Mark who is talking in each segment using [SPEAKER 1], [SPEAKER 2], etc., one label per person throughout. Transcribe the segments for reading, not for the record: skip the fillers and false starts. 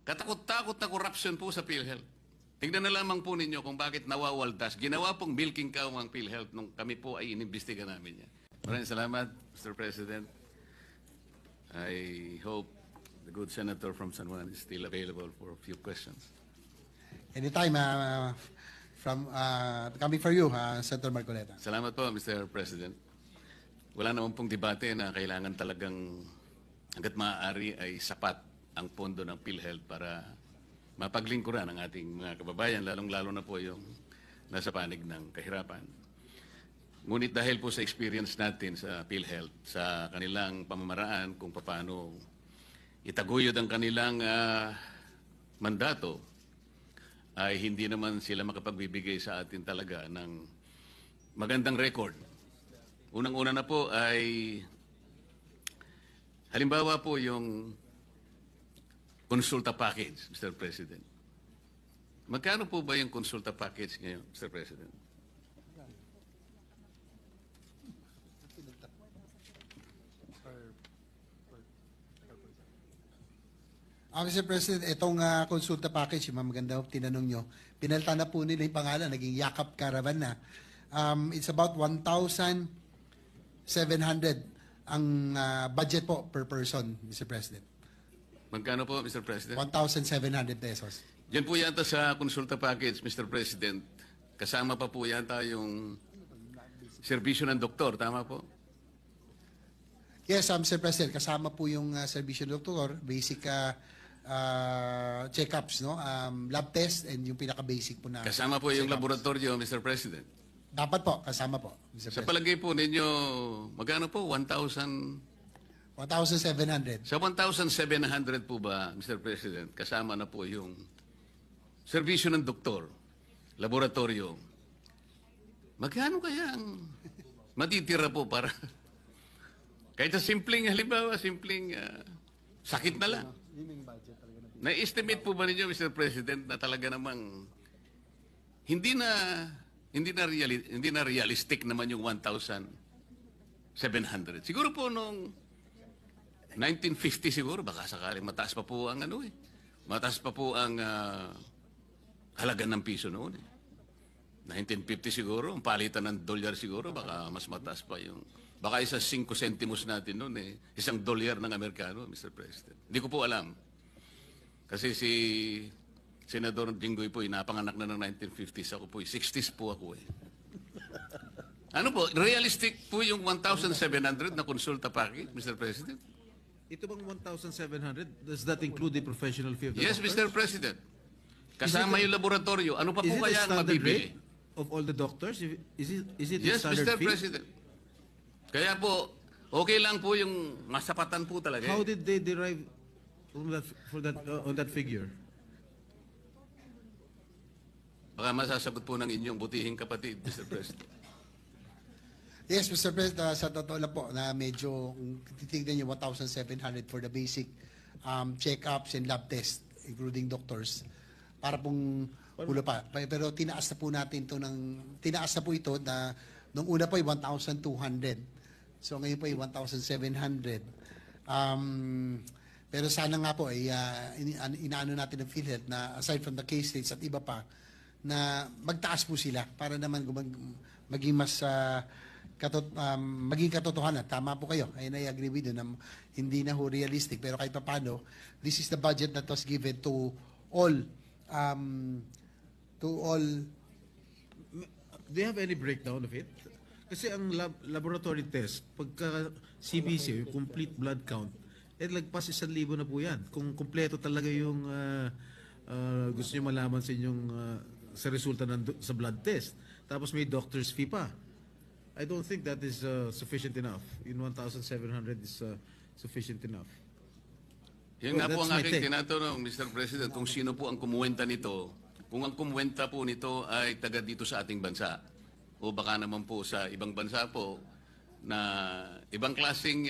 [SPEAKER 1] Katakot-takot na corruption po sa PhilHealth. Tingnan na lamang po ninyo kung bakit nawawaldas. Ginawa pong milking cow ang PhilHealth nung kami po ay inimbestiga namin yan. Maraming salamat, Mr. President. I hope the good senator from San Juan is still available for a few questions.
[SPEAKER 2] Anytime from coming for you, Senator Marcoleta.
[SPEAKER 1] Salamat po, Mr. President. Wala naman pong debate na kailangan talagang hanggat maaari ay sapat ang pondo ng PhilHealth para mapaglingkuran ang ating mga kababayan, lalong-lalo na po yung nasa panig ng kahirapan. Ngunit dahil po sa experience natin sa PhilHealth, sa kanilang pamamaraan kung paano itaguyod ang kanilang mandato, ay hindi naman sila makapagbibigay sa atin talaga ng magandang record. Unang-una na po ay halimbawa po yung konsulta package, Mr. President. Magkano po ba yung konsulta package ngayon, Mr. President?
[SPEAKER 2] Mr. President, itong konsulta package, maganda po tinanong nyo, pinalta na po nila yung pangalan, naging Yakap Caravan na. It's about 1,700 ang budget po per person, Mr. President.
[SPEAKER 1] Magkano po, Mr. President?
[SPEAKER 2] 1,700 pesos.
[SPEAKER 1] Yan po yata sa konsulta package, Mr. President. Kasama pa po yata yung serbisyo ng doktor, tama po?
[SPEAKER 2] Yes, Mr. President, kasama po yung serbisyo ng doktor, basic check-ups, no? Lab test, and yung pinaka-basic po na
[SPEAKER 1] Kasama po yung laboratorio, Mr. President.
[SPEAKER 2] Dapat po, kasama po, Mr.
[SPEAKER 1] Sa
[SPEAKER 2] President.
[SPEAKER 1] palagay po ninyo, magkano po?
[SPEAKER 2] 1,700.
[SPEAKER 1] Sa 1,700 po ba, Mr. President, kasama na po yung serbisyo ng doktor, laboratorio. Magkano kaya ang matitira po para kahit sa simpleng, halimbawa, simpleng sakit na lang. Na-estimate po ba ninyo, Mr. President, na talaga namang hindi na realistic naman yung 1,700. Siguro po nung 1950 siguro, baka sakaling mataas pa po ang mataas pa po ang halaga ng piso noon. 1950 siguro, ang palitan ng dolyar siguro, baka mas mataas pa yung, baka isa 5 centimos natin noon $1 ng Amerikano, Mr. President. Hindi ko po alam. Kasi si Senador Jinggoy po, napanganak na ng 1950s. Ako po, 60s po ako Ano po, realistic po yung 1,700 na konsulta package, Mr. President?
[SPEAKER 3] Ito bang 1,700? Does that include the professional fee of the
[SPEAKER 1] Yes,
[SPEAKER 3] doctors?
[SPEAKER 1] Mr. President. Kasama yung laboratorio. Ano pa po kaya ang mabibili?
[SPEAKER 3] Of all the doctors? Is it the
[SPEAKER 1] Yes,
[SPEAKER 3] standard
[SPEAKER 1] Mr.
[SPEAKER 3] fee?
[SPEAKER 1] President. Kaya po, okay lang po yung masapatan po talaga.
[SPEAKER 3] How did they derive on that figure?
[SPEAKER 1] Baka masasagot po ng inyong butihing kapatid, Mr. President.
[SPEAKER 2] Yes, Mr. President, sa totoo lang po na medyo, kung titignan nyo, 1,700 for the basic check-ups and lab test, including doctors, para pong ulo pa. Pero tinaas na po natin ito tinaas na po ito na, nung una po ay 1,200. So ngayon po ay 1,700. Pero sana nga po ay inaano natin ng PhilHealth na aside from the case rates at iba pa, na magtaas po sila para naman maging mas maging katotohanan. Tama po kayo. I agree with you na hindi na ho realistic. Pero kahit paano, this is the budget that was given to all.
[SPEAKER 3] Do you have any breakdown of it? Kasi ang laboratory test, pagka CBC, complete blood count, lagpas 1,000 na po yan. Kung kumpleto talaga yung gusto nyo malaman sa inyong sa resulta sa blood test. Tapos may doctor's fee pa. I don't think that is sufficient enough. In 1,700 is sufficient enough.
[SPEAKER 1] Yan nga po ang aking tinatanong, Mr. President, kung sino po ang kumuwenta nito. Kung ang kumuwenta po nito ay taga dito sa ating bansa. O baka naman po sa ibang bansa po na ibang klaseng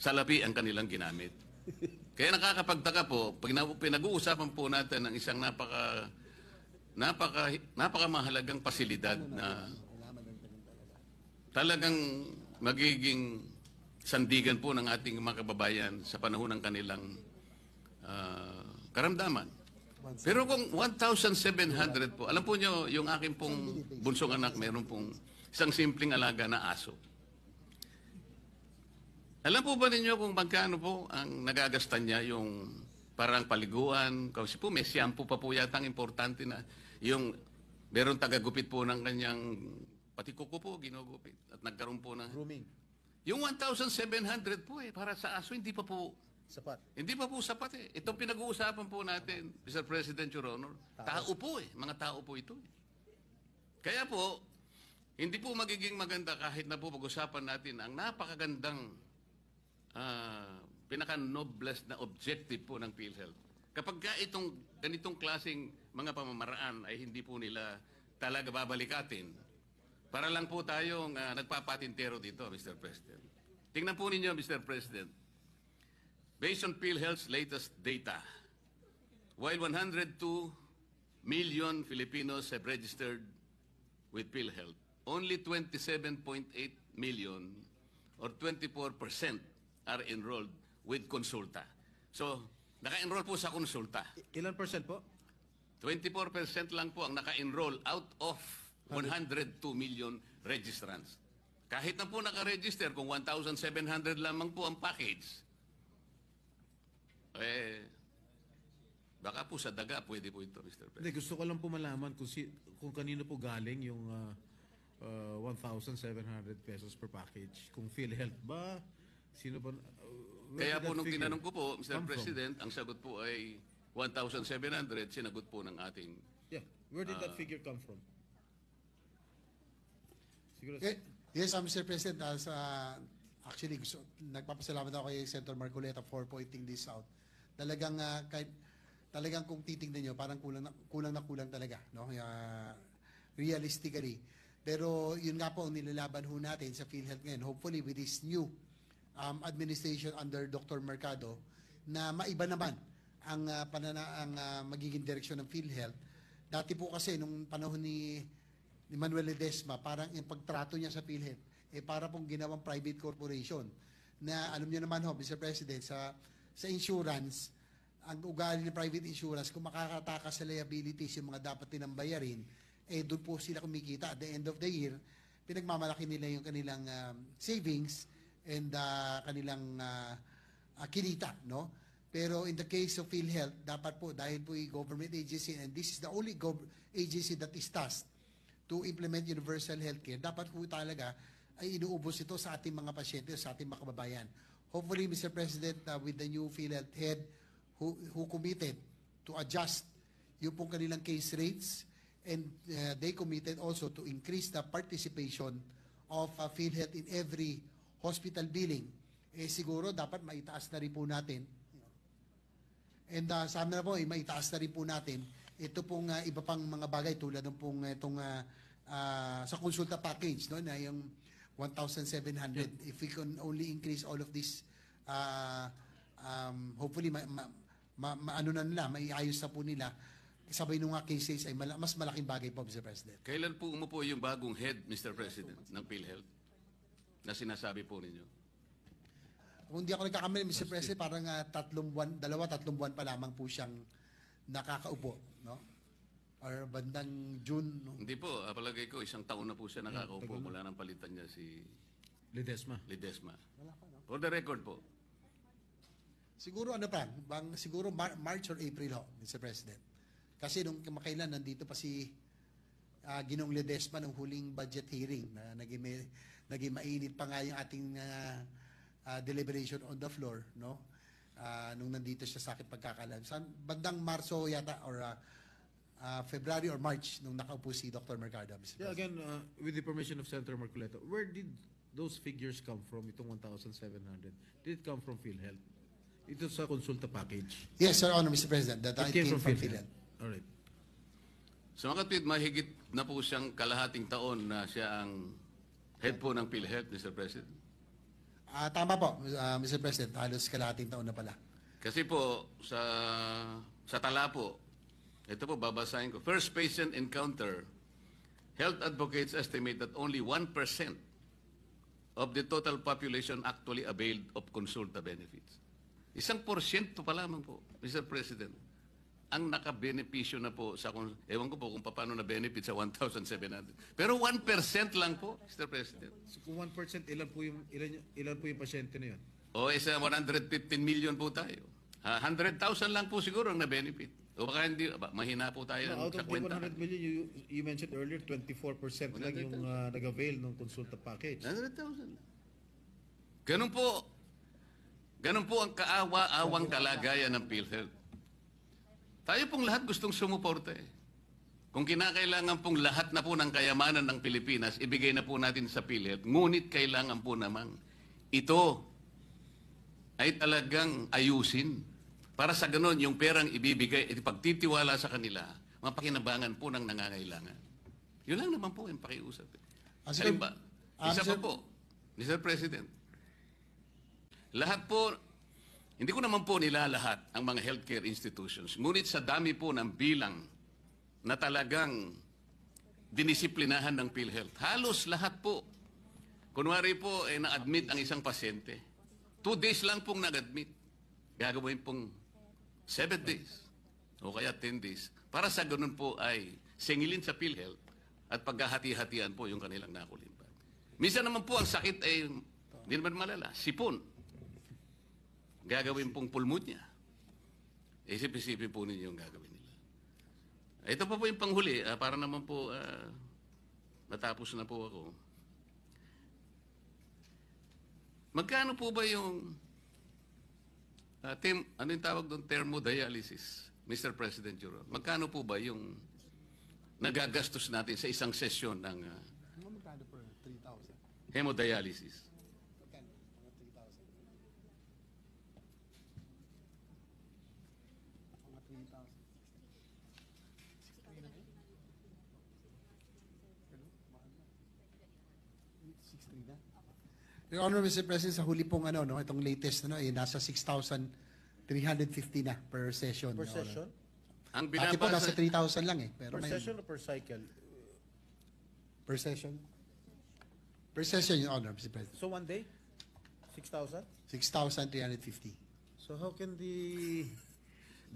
[SPEAKER 1] salapi ang kanilang ginamit. Kaya nakakapagtaka po, pag pinag-uusapan po natin ng isang napakamahalagang pasilidad na talagang magiging sandigan po ng ating mga kababayan sa panahon ng kanilang karamdaman. Pero kung 1,700 po, alam po nyo, yung aking pong bunsong anak, meron pong isang simpleng alaga na aso. Alam po ba ninyo kung magkano po ang nagagasta niya yung parang paliguan? Kasi po may shampoo pa po yata ang importante na yung meron tagagupit po ng kanyang pati kuko po ginugupit at nagkaroon po ng
[SPEAKER 2] Grooming.
[SPEAKER 1] yung 1,700 po para sa aso hindi pa po sapat eh. Itong pinag-uusapan po natin, Mr. President, Your Honor, tao po mga tao po ito eh. Kaya po, hindi po magiging maganda kahit na po pag-usapan natin ang napakagandang pinaka-noblest na objective po ng PhilHealth. Kapag ka itong ganitong klaseng mga pamamaraan ay hindi po nila talaga babalikatin, para lang po tayong nagpapatintero dito, Mr. President. Tingnan po ninyo, Mr. President. Based on PhilHealth's latest data, while 102 million Filipinos have registered with PhilHealth, only 27.8 million or 24% are enrolled with Consulta. So, naka-enroll po sa Consulta.
[SPEAKER 3] Ilan percent po?
[SPEAKER 1] 24% lang po ang naka-enroll out of 102 million registrants. Kahit na po naka-register, kung 1,700 lamang po ang package, baka po sa daga pwede po ito, Mr. President.
[SPEAKER 3] Hindi, gusto ko lang po malaman kung kanino po galing yung 1,700 pesos per package. Kung PhilHealth ba? Sino ba?
[SPEAKER 1] Kaya po nung tinanong ko po, Mr. President, ang sagot po ay 1,700, sinagot po ng ating...
[SPEAKER 3] Yeah, where did that figure come from? Siguro,
[SPEAKER 2] Yes, Mr. President, actually, nagpapasalamat ako kay Senator Marcoleta for pointing this out. Talagang kung titingnan nyo, parang kulang talaga, no? Realistically. Pero yun nga po ang nilalaban ho natin sa PhilHealth ngayon. Hopefully with this new administration under Dr. Mercado, na maiba naman ang magiging direksyon ng PhilHealth. Dati po kasi nung panahon ni Manuel Ledesma, parang yung pagtrato niya sa PhilHealth para pong ginawang private corporation na alam niyo naman ho, Mr. President, sa insurance, ang ugali ng private insurance, kung makakatakas sa liabilities yung mga dapat nilang bayarin, doon po sila kumikita. At the end of the year, pinagmamalaki nila yung kanilang savings and kanilang kinita, no? Pero in the case of PhilHealth, dapat po, dahil po government agency, and this is the only agency that is tasked to implement universal healthcare, dapat po talaga ay inuubos ito sa ating mga pasyente, sa ating mga kababayan. Hopefully, Mr. President, with the new PhilHealth head who committed to adjust yung pong kanilang case rates, and they committed also to increase the participation of PhilHealth in every hospital billing, siguro dapat maitaas na rin po natin. And sana na po, maitaas na rin po natin ito pong iba pang mga bagay tulad ng pong itong sa konsulta package, no, na yung 1,700. If we can only increase all of this, hopefully ano na nila, maiayos na po nila. Sabay nung cases ay mas malaking bagay po, Mr. President.
[SPEAKER 1] Kailan po umupo yung bagong head, Mr. President, ng PhilHealth na sinasabi po ninyo?
[SPEAKER 2] Kung di ako nagkakamali, Mr. President, parang 3 buwan pa lamang po siyang nakakaupo, no? Or bandang June, no?
[SPEAKER 1] Hindi po, palagay ko, 1 taon na po siya nakakaupo mula nang palitan niya si
[SPEAKER 3] Ledesma.
[SPEAKER 2] Wala pa, no?
[SPEAKER 1] For the record po.
[SPEAKER 2] Siguro siguro March or April ho, Mr. President. Kasi nung kamakailan, nandito pa si Ginong Ledesma ng huling budget hearing na naging mainit pa nga yung ating deliberation on the floor, no? Nung nandito siya sa akin pagkakalam. Bandang Marso yata or February or March nung nakaupo si Dr. Mercado, Mr.
[SPEAKER 3] Yeah,
[SPEAKER 2] President.
[SPEAKER 3] again, with the permission of Senator Marcoleta, where did those figures come from, itong 1,700? Did it come from PhilHealth? Ito sa consulta package.
[SPEAKER 2] Yes, Sir Honor, Mr. President. That
[SPEAKER 3] It came from PhilHealth. Alright.
[SPEAKER 1] So makatwid, mahigit na po siyang kalahating taon na siya ang head po ng PhilHealth, Mr. President.
[SPEAKER 2] Tama po, Mr. President. Halos kalahating taon na pala.
[SPEAKER 1] Kasi po, sa tala po, ito po babasahin ko. First patient encounter, health advocates estimate that only 1% of the total population actually availed of consulta benefits. 1% pa lamang po, Mr. President. ang nakabenepisyo na po sa, ewan ko po kung paano na benefit sa 1,700. Pero 1% lang po, Mr. President.
[SPEAKER 3] So kung 1%, ilan po yung pasyente na yun?
[SPEAKER 1] O isa 115 million po tayo. 100,000 lang po siguro ang na-benefit. O baka hindi, mahina po tayo
[SPEAKER 3] Out
[SPEAKER 1] sa
[SPEAKER 3] of the
[SPEAKER 1] kwenta.
[SPEAKER 3] 100 million, you mentioned earlier, 24% lang yung nag-avail ng consulta package.
[SPEAKER 1] 100,000. Ganun po. Ganun po ang kaawa-awang kalagayan ng PhilHealth. Tayo pong lahat gustong sumuporta eh. Kung kinakailangan pong lahat na po ng kayamanan ng Pilipinas, ibigay na po natin sa PhilHealth. Ngunit kailangan po namang ito ay talagang ayusin. Para sa ganun, yung perang ibibigay, pagtitiwala sa kanila, mapakinabangan po ng nangangailangan. Yun lang naman po yung pakiusap. Halimbawa, isa pa po, Mr. President, lahat po, hindi ko naman po nilalahat ang mga healthcare institutions. Ngunit sa dami po ng bilang na talagang dinisiplinahan ng PhilHealth, halos lahat po. Kunwari po, na-admit ang isang pasyente. 2 days lang pong nag-admit. Gagawin pong 7 days o kaya 10 days. Para sa ganun po ay singilin sa PhilHealth at paghahati-hatian po yung kanilang nakulimban. Minsan naman po ang sakit ay hindi naman malala. Sipon. Gagawin pong pulmonya. Isip-isipin po ninyo yung gagawin nila. Ito pa po yung panghuli. Para naman po matapos na po ako. Magkano po ba yung ano yung tawag doon? Thermodialysis, Mr. President Juro. Magkano po ba yung nagagastos natin sa isang sesyon ng
[SPEAKER 2] Magkano per 3,000?
[SPEAKER 1] hemodialysis?
[SPEAKER 2] Magkano? Mga 3,000. Mga 3,000. 6,300 na. Your Honor, Mr. President, sa huli pong itong latest nasa 6,350 na per session.
[SPEAKER 4] Per
[SPEAKER 2] Your Honor.
[SPEAKER 4] session?
[SPEAKER 1] Ang
[SPEAKER 2] Dati po nasa
[SPEAKER 1] binabasa,
[SPEAKER 2] 3,000 lang eh. Pero
[SPEAKER 4] Per
[SPEAKER 2] ngayon,
[SPEAKER 4] session o per cycle?
[SPEAKER 2] per session? Per session, Your Honor, Mr. President.
[SPEAKER 4] So one day? 6,000?
[SPEAKER 2] 6,350.
[SPEAKER 4] So how can the...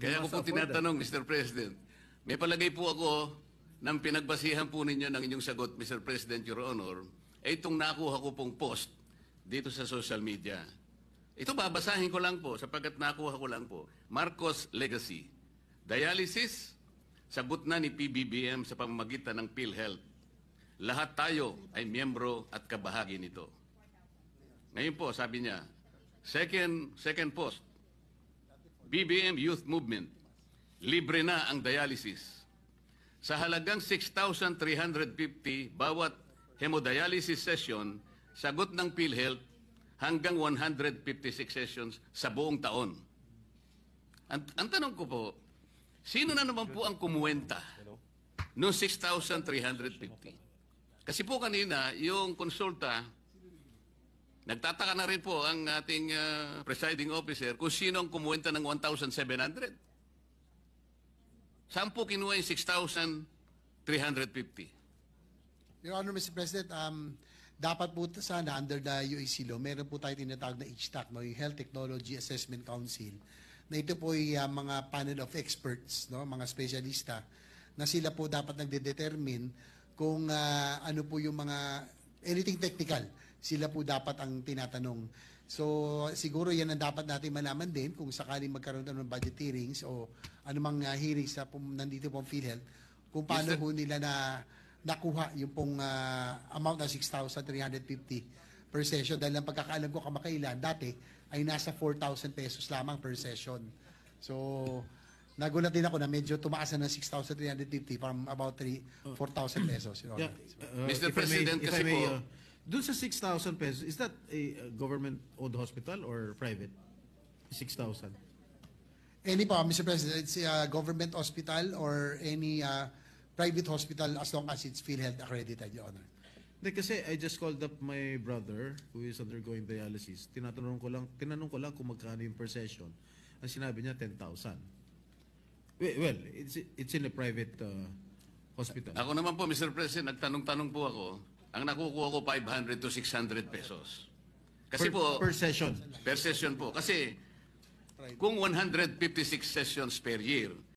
[SPEAKER 1] kaya ko po
[SPEAKER 4] afford that?
[SPEAKER 1] tinatanong, Mr. President, may palagay po ako ng pinagbasihan po ninyo ng inyong sagot, Mr. President, Your Honor, ay itong nakuha ko pong post dito sa social media. Ito babasahin ko lang po sapagkat nakuha ko lang po. Marcos Legacy. Dialysis, sagot na ni PBBM sa pamamagitan ng PhilHealth. Lahat tayo ay miyembro at kabahagi nito. Ngayon po, sabi niya, second post, BBM Youth Movement, libre na ang dialysis. Sa halagang 6,350 bawat hemodialysis session, sagot ng PhilHealth hanggang 156 sessions sa buong taon. Ang tanong ko po, sino na naman po ang kumuwenta noong 6,350? Kasi po kanina, yung konsulta, nagtataka na rin po ang ating presiding officer kung sino ang kumuwenta ng 1,700. Saan po kinuha yung 6,350?
[SPEAKER 2] Your Honor, Mr. President, dapat po sana under the UAC law, meron po tayo tinatawag na HTAC, yung Health Technology Assessment Council, na ito po ay mga panel of experts, mga spesyalista, na sila po dapat nagde-determine kung ano po yung mga, anything technical, sila po dapat ang tinatanong. So siguro yan ang dapat natin malaman din kung sakaling magkaroon ng budget hearings o anumang hearings na nandito pong PhilHealth, kung paano po nila nakuha yung pong amount na 6,350 per session. Dahil ang pagkakaalam ko kamakailan, dati ay nasa 4,000 pesos lamang per session. So, nagulat din ako na medyo tumaas na ng 6,350 from about 4,000 pesos. Your Honor.
[SPEAKER 1] Mr. President, kasi po,
[SPEAKER 3] doon sa 6,000 pesos, is that a government-owned hospital or private? 6,000.
[SPEAKER 2] Any po, Mr. President, it's a government hospital or any private hospital as long as it's PhilHealth accredited, Your Honor.
[SPEAKER 3] Hindi, kasi I just called up my brother who is undergoing dialysis. Tinanong ko lang kung magkano yung per session. Ang sinabi niya, 10,000. Well, it's in a private hospital.
[SPEAKER 1] ako naman po, Mr. President, nagtanong-tanong po ako, ang nakukuha ko 500 to 600 pesos. Kasi
[SPEAKER 3] Per session.
[SPEAKER 1] per session po. Kasi kung 156 sessions per year,